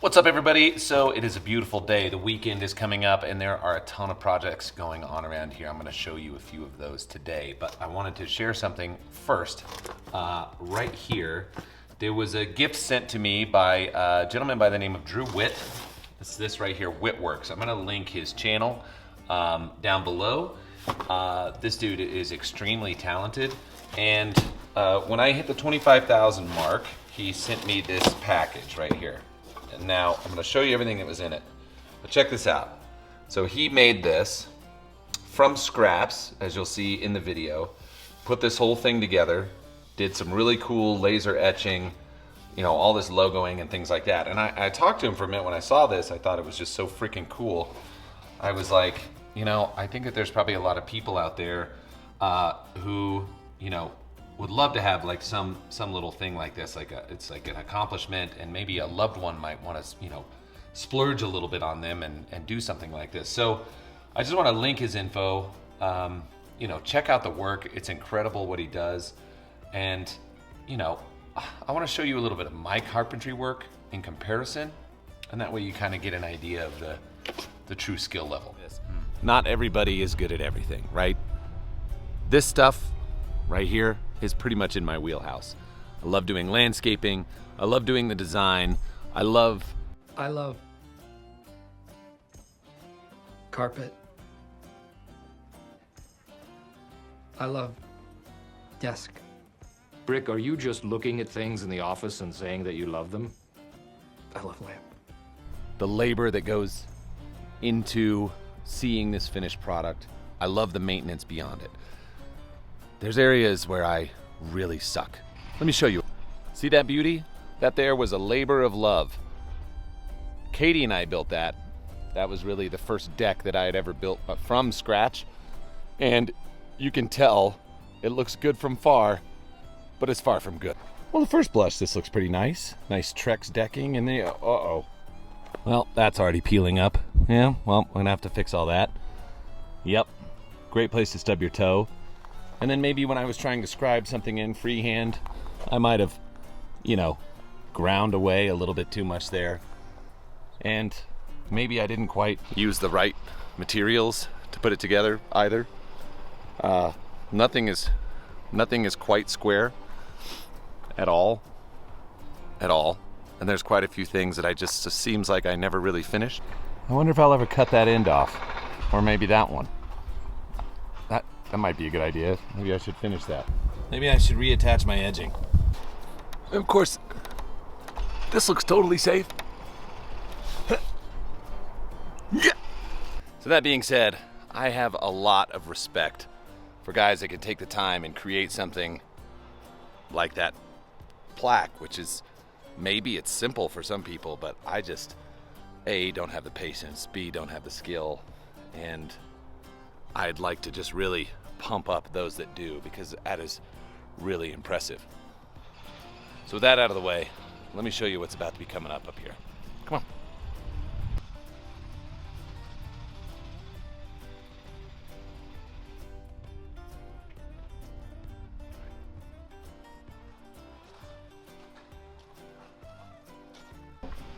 What's up, everybody? So it is a beautiful day. The weekend is coming up and there are a ton of projects going on around here. I'm going to show you a few of those today, but I wanted to share something first. Right here, there was a gift sent to me by a gentleman by the name of Drew Witt. It's this right here, Wittworks. I'm going to link his channel down below. This dude is extremely talented, and when I hit the 25,000 mark, he sent me this package right here. And now I'm going to show you everything that was in it. But check this out. So he made this from scraps, as you'll see in the video. Put this whole thing together, did some really cool laser etching, you know, all this logoing and things like that. And I talked to him for a minute. When I saw this, I thought it was just so freaking cool. I was like, you know, I think that there's probably a lot of people out there who, you know, would love to have like some little thing like this, it's like an accomplishment, and maybe a loved one might want to, you know, splurge a little bit on them and do something like this. So I just want to link his info. You know, check out the work. It's incredible what he does. And, you know, I want to show you a little bit of my carpentry work in comparison, and that way you kind of get an idea of the true skill level. Not everybody is good at everything, right? This stuff right here is pretty much in my wheelhouse. I love doing landscaping. I love doing the design. I love carpet. I love desk. Brick, are you just looking at things in the office and saying that you love them? I love lamp. the labor that goes into seeing this finished product. I love the maintenance beyond it. There's areas where I really suck. Let me show you. See that beauty? That there was a labor of love. Katie and I built that. That was really the first deck that I had ever built from scratch. And you can tell it looks good from far, but it's far from good. Well, at first blush, this looks pretty nice. Nice Trex decking, and then, uh-oh. Well, that's already peeling up. Yeah, well, we're gonna have to fix all that. Yep, great place to stub your toe. And then maybe when I was trying to scribe something in freehand, I might have, you know, ground away a little bit too much there. And maybe I didn't quite use the right materials to put it together either. Nothing is quite square at all. And there's quite a few things that it just seems like I never really finished. I wonder if I'll ever cut that end off, or maybe that one. That might be a good idea. Maybe I should finish that. Maybe I should reattach my edging. And of course, this looks totally safe. Yeah. So that being said, I have a lot of respect for guys that can take the time and create something like that plaque, which is, maybe it's simple for some people, but I just, A, don't have the patience, B, don't have the skill, and I'd like to just really pump up those that do, because that is really impressive. So with that out of the way, let me show you what's about to be coming up here. Come on.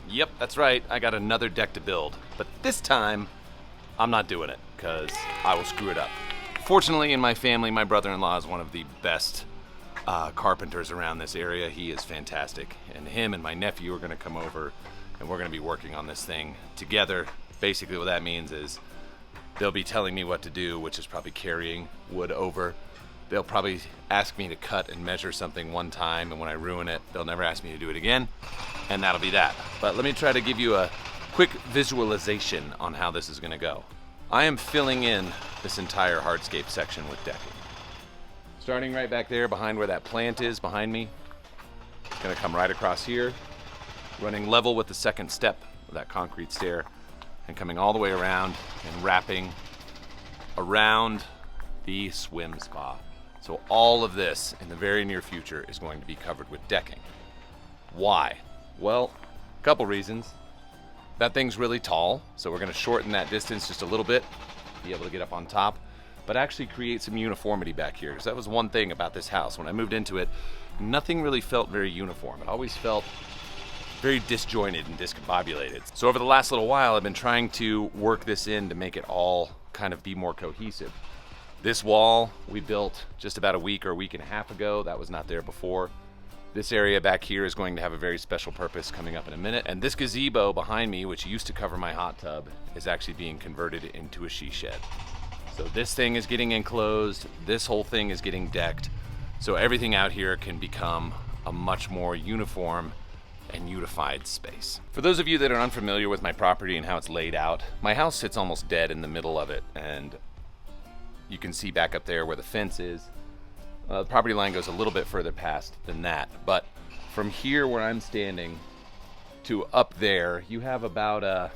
Yep, that's right, I got another deck to build, but this time I'm not doing it because I will screw it up. Fortunately, in my family, my brother-in-law is one of the best carpenters around this area. He is fantastic, and him and my nephew are going to come over, and we're going to be working on this thing together. Basically what that means is they'll be telling me what to do, which is probably carrying wood over. They'll probably ask me to cut and measure something one time, and when I ruin it, they'll never ask me to do it again, and that'll be that. But let me try to give you a quick visualization on how this is going to go. I am filling in this entire hardscape section with decking. Starting right back there behind where that plant is behind me. It's going to come right across here, running level with the second step of that concrete stair, and coming all the way around and wrapping around the swim spa. So all of this in the very near future is going to be covered with decking. Why? Well, a couple reasons. That thing's really tall, so we're going to shorten that distance just a little bit, be able to get up on top, but actually create some uniformity back here, because that was one thing about this house. When I moved into it, nothing really felt very uniform. It always felt very disjointed and discombobulated. So over the last little while, I've been trying to work this in to make it all kind of be more cohesive. This wall we built just about a week or a week and a half ago. That was not there before. This area back here is going to have a very special purpose coming up in a minute. And this gazebo behind me, which used to cover my hot tub, is actually being converted into a she shed. So this thing is getting enclosed. This whole thing is getting decked. So everything out here can become a much more uniform and unified space. For those of you that are unfamiliar with my property and how it's laid out, my house sits almost dead in the middle of it. And you can see back up there where the fence is. The property line goes a little bit further past than that, but from here where I'm standing to up there, you have about a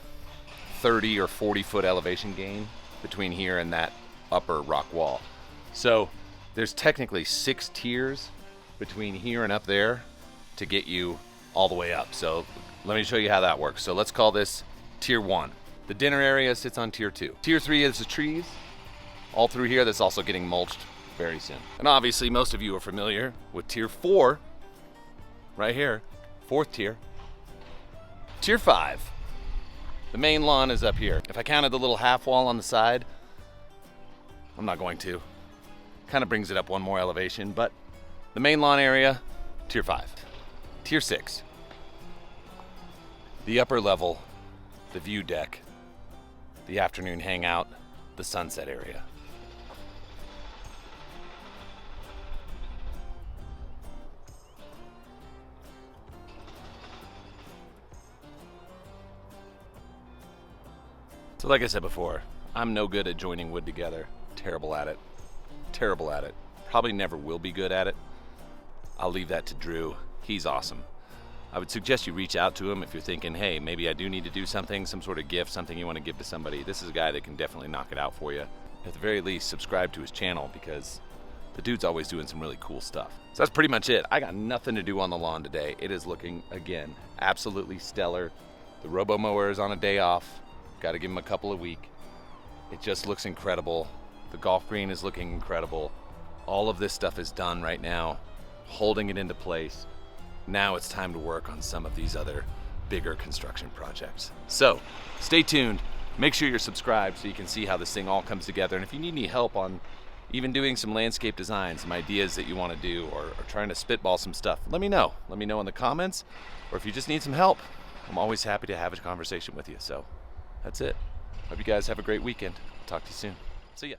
30 or 40 foot elevation gain between here and that upper rock wall. So there's technically 6 tiers between here and up there to get you all the way up. So let me show you how that works. So let's call this tier 1. The dinner area sits on tier 2. Tier 3 is the trees. All through here, that's also getting mulched very soon. And obviously most of you are familiar with tier 4, right here, 4th tier. Tier 5, the main lawn is up here. If I counted the little half wall on the side, I'm not going to. Kind of brings it up one more elevation, but the main lawn area, tier 5. Tier 6, the upper level, the view deck, the afternoon hangout, the sunset area. So like I said before, I'm no good at joining wood together. Terrible at it. Terrible at it. Probably never will be good at it. I'll leave that to Drew. He's awesome. I would suggest you reach out to him if you're thinking, hey, maybe I do need to do something, some sort of gift, something you want to give to somebody. This is a guy that can definitely knock it out for you. At the very least, subscribe to his channel because the dude's always doing some really cool stuff. So that's pretty much it. I got nothing to do on the lawn today. It is looking, again, absolutely stellar. The robo mower is on a day off. Got to give him a couple of weeks. It just looks incredible. The golf green is looking incredible. All of this stuff is done right now, holding it into place. Now it's time to work on some of these other bigger construction projects. So stay tuned. Make sure you're subscribed so you can see how this thing all comes together. And if you need any help on even doing some landscape design, some ideas that you want to do, or trying to spitball some stuff, let me know. Let me know in the comments. Or if you just need some help, I'm always happy to have a conversation with you. So that's it. Hope you guys have a great weekend. Talk to you soon. See ya.